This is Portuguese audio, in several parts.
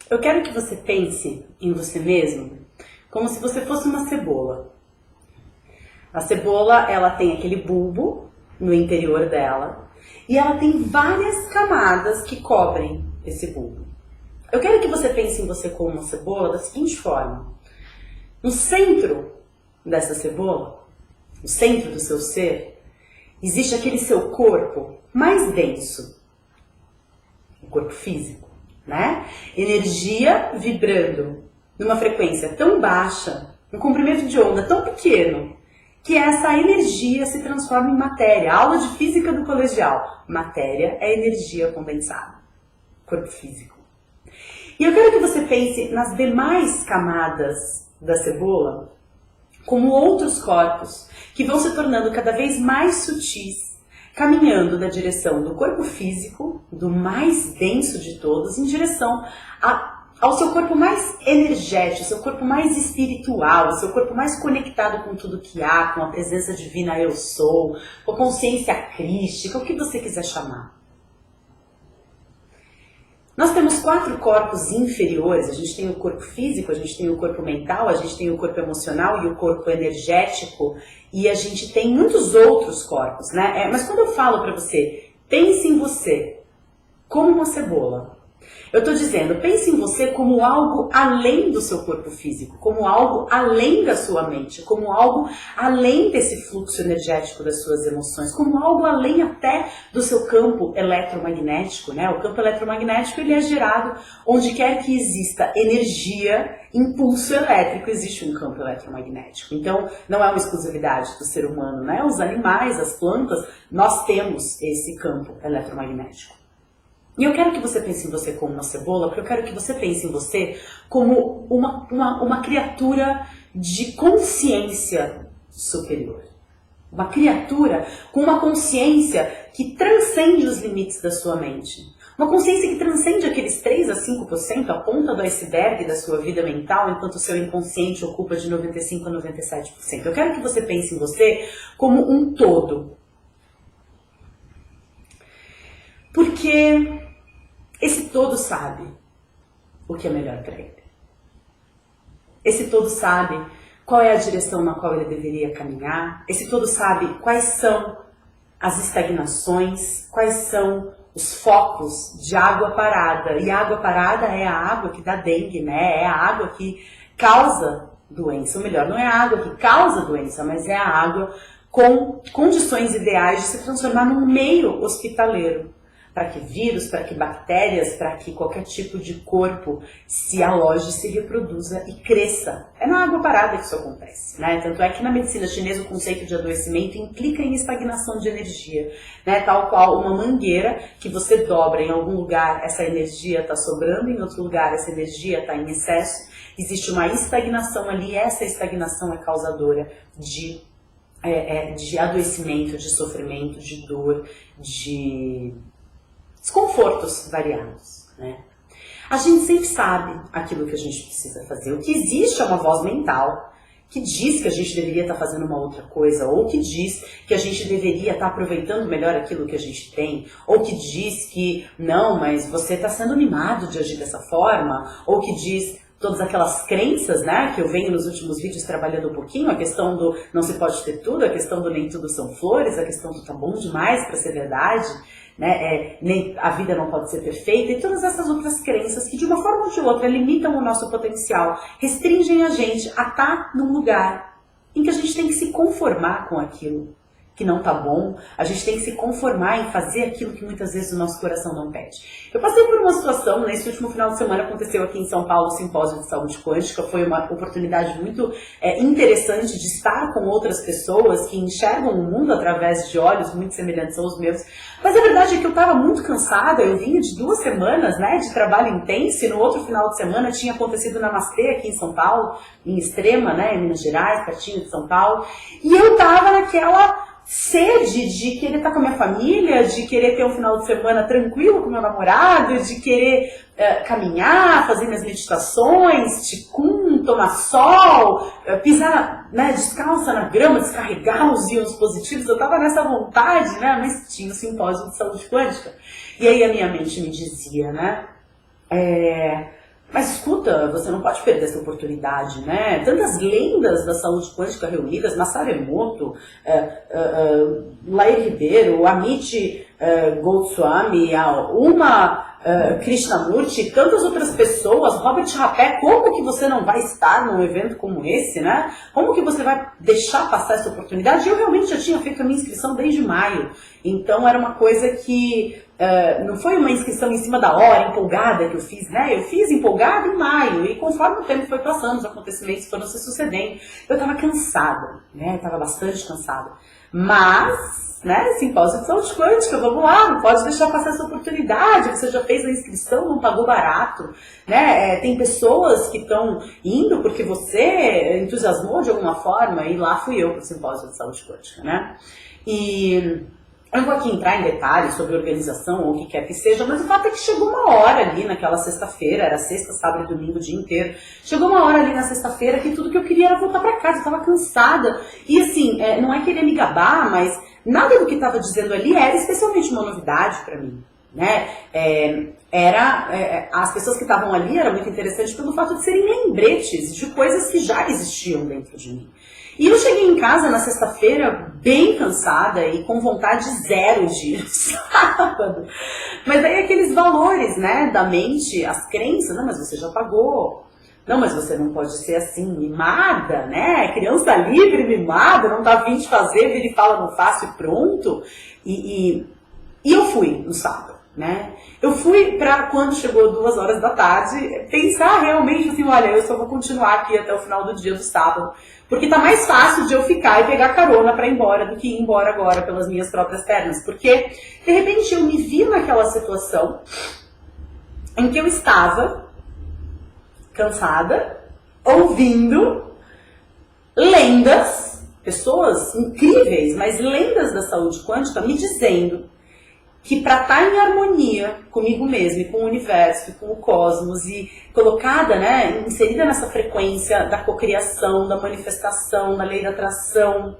Eu quero que você pense em você mesmo como se você fosse uma cebola. A cebola, ela tem aquele bulbo no interior dela e ela tem várias camadas que cobrem esse bulbo. Eu quero que você pense em você como uma cebola da seguinte forma. No centro dessa cebola, no centro do seu ser, existe aquele seu corpo mais denso, o corpo físico, né? Energia vibrando numa frequência tão baixa, um comprimento de onda tão pequeno, que essa energia se transforma em matéria. Aula de física do colegial. Matéria é energia condensada. Corpo físico. E eu quero que você pense nas demais camadas da cebola como outros corpos que vão se tornando cada vez mais sutis, caminhando da direção do corpo físico, do mais denso de todos, em direção ao seu corpo mais energético, seu corpo mais espiritual, seu corpo mais conectado com tudo que há, com a presença divina eu sou, com a consciência crística, o que você quiser chamar. Nós temos 4 corpos inferiores, a gente tem o corpo físico, a gente tem o corpo mental, a gente tem o corpo emocional e o corpo energético, e a gente tem muitos outros corpos, né? Mas quando eu falo para você, pense em você como uma cebola. Eu estou dizendo, pense em você como algo além do seu corpo físico, como algo além da sua mente, como algo além desse fluxo energético das suas emoções, como algo além até do seu campo eletromagnético, né? O campo eletromagnético ele é gerado onde quer que exista energia, impulso elétrico, existe um campo eletromagnético. Então, não é uma exclusividade do ser humano, né? Os animais, as plantas, nós temos esse campo eletromagnético. E eu quero que você pense em você como uma cebola, porque eu quero que você pense em você como uma criatura de consciência superior. Uma criatura com uma consciência que transcende os limites da sua mente. Uma consciência que transcende aqueles 3 a 5%, a ponta do iceberg da sua vida mental, enquanto o seu inconsciente ocupa de 95% a 97%. Eu quero que você pense em você como um todo. Porque esse todo sabe o que é melhor para ele. Esse todo sabe qual é a direção na qual ele deveria caminhar. Esse todo sabe quais são as estagnações, quais são os focos de água parada. E a água parada é a água que dá dengue, né? É a água que causa doença. Ou melhor, não é a água que causa doença, mas é a água com condições ideais de se transformar num meio hospitaleiro. Para que vírus, para que bactérias, para que qualquer tipo de corpo se aloje, se reproduza e cresça. É na água parada que isso acontece, né? Tanto é que na medicina chinesa o conceito de adoecimento implica em estagnação de energia, né? Tal qual uma mangueira que você dobra em algum lugar, essa energia está sobrando, em outro lugar essa energia está em excesso. Existe uma estagnação ali, e essa estagnação é causadora de adoecimento, de sofrimento, de dor, de desconfortos variados, né? A gente sempre sabe aquilo que a gente precisa fazer. O que existe é uma voz mental que diz que a gente deveria estar fazendo uma outra coisa, ou que diz que a gente deveria estar aproveitando melhor aquilo que a gente tem, ou que diz que não, mas você está sendo mimado de agir dessa forma, ou que diz todas aquelas crenças, né, que eu venho nos últimos vídeos trabalhando um pouquinho, a questão do não se pode ter tudo, a questão do nem tudo são flores, a questão do tá bom demais para ser verdade, né, nem a vida não pode ser perfeita, e todas essas outras crenças que de uma forma ou de outra limitam o nosso potencial, restringem a gente a estar num lugar em que a gente tem que se conformar com aquilo que não tá bom, a gente tem que se conformar em fazer aquilo que muitas vezes o nosso coração não pede. Eu passei por uma situação, nesse último final de semana aconteceu aqui em São Paulo o Simpósio de Saúde Quântica, foi uma oportunidade muito interessante de estar com outras pessoas que enxergam o mundo através de olhos muito semelhantes aos meus, mas a verdade é que eu estava muito cansada, eu vinha de 2 semanas, né, de trabalho intenso, e no outro final de semana tinha acontecido Namastê aqui em São Paulo, em Extrema, né, em Minas Gerais, pertinho de São Paulo, e eu estava naquela sede de querer estar com a minha família, de querer ter um final de semana tranquilo com meu namorado, de querer caminhar, fazer minhas meditações, ticum, tomar sol, pisar, né, descalça na grama, descarregar os íons positivos. Eu estava nessa vontade, né, mas tinha o simpósio de saúde quântica. E aí a minha mente me dizia, né, Mas escuta, você não pode perder essa oportunidade, né? Tantas lendas da saúde quântica reunidas, Masaru Emoto, Lair Ribeiro, Amit Goswami, Uma Krishnamurti, tantas outras pessoas, Robert Rapé, como que você não vai estar num evento como esse, né? Como que você vai deixar passar essa oportunidade? Eu realmente já tinha feito a minha inscrição desde maio, então era uma coisa que não foi uma inscrição em cima da hora, empolgada que eu fiz, né? Eu fiz empolgada em maio, e conforme o tempo foi passando, os acontecimentos foram se sucedendo, eu estava cansada, né? Estava bastante cansada. Mas, né, simpósio de saúde quântica, vamos lá, não pode deixar passar essa oportunidade, você já fez a inscrição, não pagou barato, né? Tem pessoas que estão indo porque você entusiasmou de alguma forma, e lá fui eu para o simpósio de saúde quântica, né? E eu não vou aqui entrar em detalhes sobre organização ou o que quer que seja, mas o fato é que chegou uma hora ali naquela sexta-feira, era sexta, sábado e domingo o dia inteiro, chegou uma hora ali na sexta-feira que tudo que eu queria era voltar para casa, eu estava cansada. E assim, não é querer me gabar, mas nada do que estava dizendo ali era especialmente uma novidade para mim, né? As pessoas que estavam ali era muito interessante pelo fato de serem lembretes de coisas que já existiam dentro de mim. E eu cheguei em casa na sexta-feira bem cansada e com vontade zero de sábado. Mas aí aqueles valores, né, da mente, as crenças, não, mas você já pagou. Não, mas você não pode ser assim, mimada, né? Criança livre, mimada, não tá a fim de fazer, vira e fala, não faço e pronto. E eu fui no sábado, né? Eu fui pra, quando chegou 2 horas da tarde, pensar realmente assim, olha, eu só vou continuar aqui até o final do dia do sábado. Porque tá mais fácil de eu ficar e pegar carona pra ir embora do que ir embora agora pelas minhas próprias pernas. Porque, de repente, eu me vi naquela situação em que eu estava cansada, ouvindo lendas, pessoas incríveis, mas lendas da saúde quântica me dizendo que para estar em harmonia comigo mesma e com o universo, e com o cosmos, e colocada, né, inserida nessa frequência da cocriação, da manifestação, da lei da atração,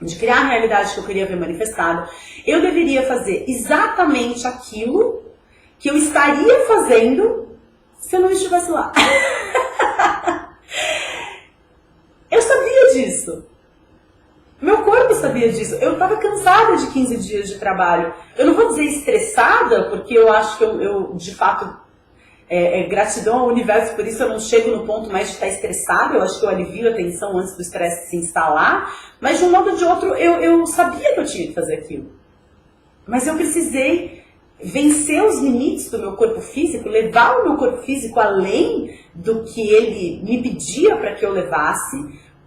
de criar a realidade que eu queria ver manifestada, eu deveria fazer exatamente aquilo que eu estaria fazendo se eu não estivesse lá. Eu sabia disso. Meu corpo sabia disso. Eu estava cansada de 15 dias de trabalho. Eu não vou dizer estressada, porque eu acho que eu de fato, gratidão ao universo, por isso eu não chego no ponto mais de estar estressada. Eu acho que eu alivio a tensão antes do estresse se instalar. Mas de um modo ou de outro, eu sabia que eu tinha que fazer aquilo. Mas eu precisei vencer os limites do meu corpo físico, levar o meu corpo físico além do que ele me pedia para que eu levasse,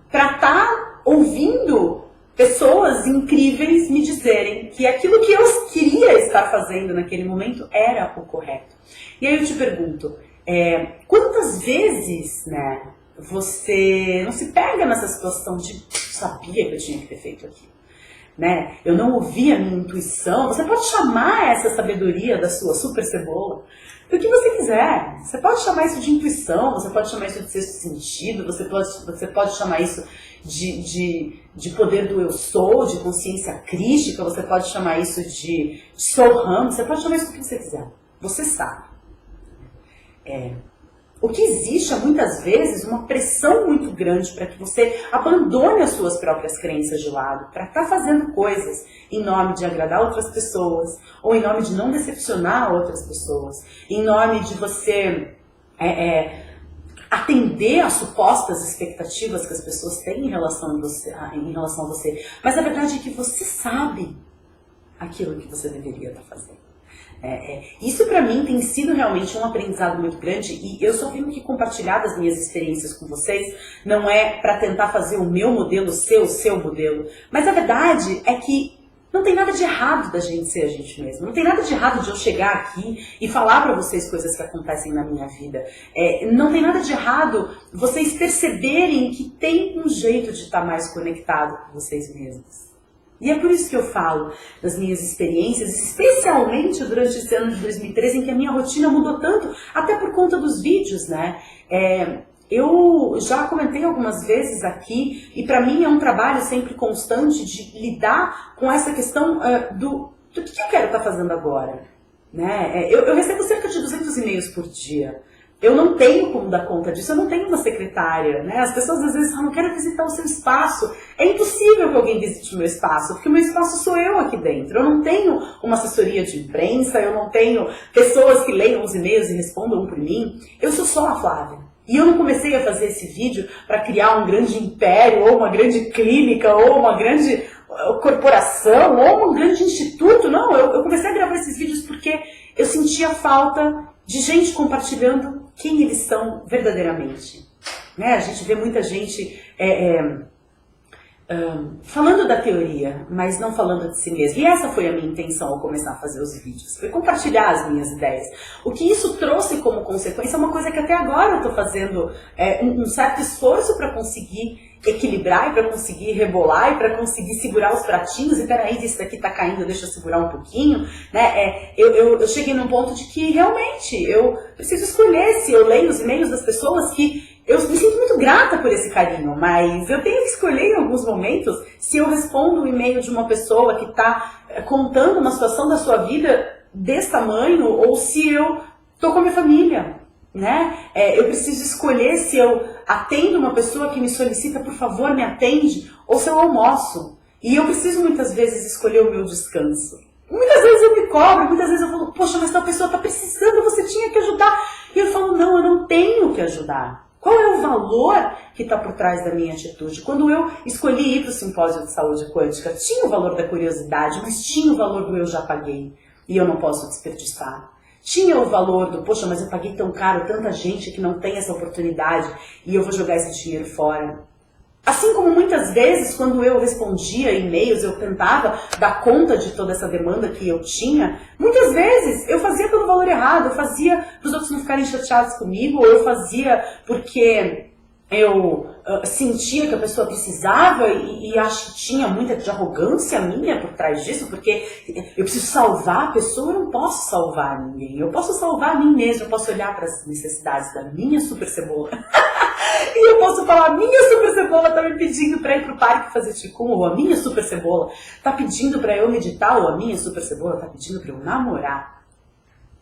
para estar ouvindo pessoas incríveis me dizerem que aquilo que eu queria estar fazendo naquele momento era o correto. E aí eu te pergunto, quantas vezes, né, você não se pega nessa situação de sabia que eu tinha que ter feito aquilo? Né? Eu não ouvi a minha intuição. Você pode chamar essa sabedoria da sua super cebola do que você quiser. Você pode chamar isso de intuição, você pode chamar isso de sexto sentido, você pode chamar isso de poder do eu sou, de consciência crística, você pode chamar isso de Soham, você pode chamar isso do que você quiser. Você sabe. O que existe é muitas vezes uma pressão muito grande para que você abandone as suas próprias crenças de lado, para estar fazendo coisas em nome de agradar outras pessoas, ou em nome de não decepcionar outras pessoas, em nome de você atender às supostas expectativas que as pessoas têm em relação a você. Mas a verdade é que você sabe aquilo que você deveria estar fazendo. Isso para mim tem sido realmente um aprendizado muito grande, e eu só venho aqui compartilhar das minhas experiências com vocês, não é para tentar fazer o meu modelo ser o seu modelo, mas a verdade é que não tem nada de errado da gente ser a gente mesmo, não tem nada de errado de eu chegar aqui e falar para vocês coisas que acontecem na minha vida, não tem nada de errado vocês perceberem que tem um jeito de estar mais conectado com vocês mesmos. E é por isso que eu falo das minhas experiências, especialmente durante esse ano de 2013, em que a minha rotina mudou tanto, até por conta dos vídeos, né? Eu já comentei algumas vezes aqui, e para mim é um trabalho sempre constante de lidar com essa questão do que eu quero estar fazendo agora, né? Eu recebo cerca de 200 e-mails por dia. Eu não tenho como dar conta disso, eu não tenho uma secretária, né? As pessoas às vezes falam, quero visitar o seu espaço. É impossível que alguém visite o meu espaço, porque o meu espaço sou eu aqui dentro. Eu não tenho uma assessoria de imprensa, eu não tenho pessoas que leiam os e-mails e respondam por mim. Eu sou só a Flávia. E eu não comecei a fazer esse vídeo para criar um grande império, ou uma grande clínica, ou uma grande corporação, ou um grande instituto. Não, eu comecei a gravar esses vídeos porque eu sentia falta de gente compartilhando quem eles são verdadeiramente. Né? A gente vê muita gente falando da teoria, mas não falando de si mesmo. E essa foi a minha intenção ao começar a fazer os vídeos, foi compartilhar as minhas ideias. O que isso trouxe como consequência é uma coisa que até agora eu estou fazendo um certo esforço para conseguir equilibrar e para conseguir rebolar e para conseguir segurar os pratinhos. E peraí, isso daqui tá caindo, deixa eu segurar um pouquinho, né? Eu cheguei num ponto de que realmente eu preciso escolher se eu leio os e-mails das pessoas que eu me sinto muito grata por esse carinho, mas eu tenho que escolher em alguns momentos se eu respondo um e-mail de uma pessoa que está contando uma situação da sua vida desse tamanho ou se eu tô com a minha família. Né? Eu preciso escolher se eu atendo uma pessoa que me solicita, por favor, me atende, ou se eu almoço. E eu preciso muitas vezes escolher o meu descanso. Muitas vezes eu me cobro, muitas vezes eu falo, poxa, mas tal pessoa está precisando, você tinha que ajudar. E eu falo, não, eu não tenho que ajudar. Qual é o valor que está por trás da minha atitude? Quando eu escolhi ir para o simpósio de saúde quântica, tinha o valor da curiosidade, mas tinha o valor do eu já paguei. E eu não posso desperdiçar. Tinha o valor do, poxa, mas eu paguei tão caro, tanta gente que não tem essa oportunidade e eu vou jogar esse dinheiro fora. Assim como muitas vezes, quando eu respondia e-mails, eu tentava dar conta de toda essa demanda que eu tinha, muitas vezes eu fazia pelo valor errado, eu fazia para os outros não ficarem chateados comigo, ou eu fazia porque eu sentia que a pessoa precisava e acho que tinha muita de arrogância minha por trás disso, porque eu preciso salvar a pessoa, eu não posso salvar ninguém, eu posso salvar a mim mesma, eu posso olhar para as necessidades da minha super cebola e eu posso falar, minha super cebola está me pedindo para ir para o parque fazer ticum, ou a minha super cebola está pedindo para eu meditar, ou a minha super cebola está pedindo para eu namorar.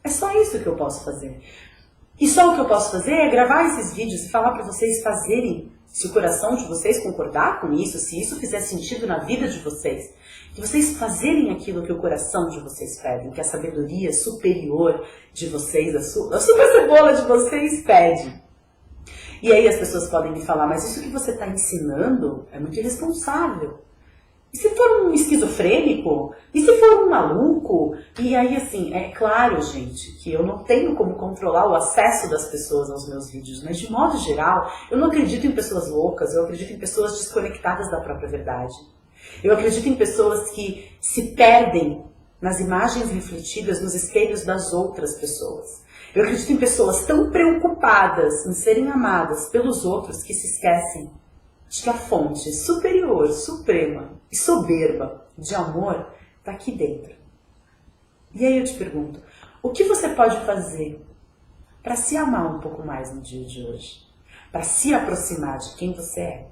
É só isso que eu posso fazer. E só o que eu posso fazer é gravar esses vídeos e falar para vocês fazerem, se o coração de vocês concordar com isso, se isso fizer sentido na vida de vocês, que vocês fazerem aquilo que o coração de vocês pede, que a sabedoria superior de vocês, a super cebola de vocês pede. E aí as pessoas podem me falar, mas isso que você está ensinando é muito irresponsável. E se for um esquizofrênico? E se for um maluco? E aí, assim, é claro, gente, que eu não tenho como controlar o acesso das pessoas aos meus vídeos, mas de modo geral, eu não acredito em pessoas loucas, eu acredito em pessoas desconectadas da própria verdade. Eu acredito em pessoas que se perdem nas imagens refletidas nos espelhos das outras pessoas. Eu acredito em pessoas tão preocupadas em serem amadas pelos outros que se esquecem de que a fonte superior, suprema e soberba de amor está aqui dentro. E aí eu te pergunto, o que você pode fazer para se amar um pouco mais no dia de hoje? Para se aproximar de quem você é?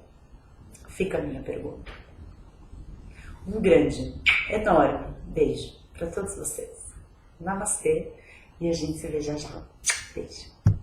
Fica a minha pergunta. Um grande, enorme beijo para todos vocês. Namastê e a gente se vê já já. Beijo.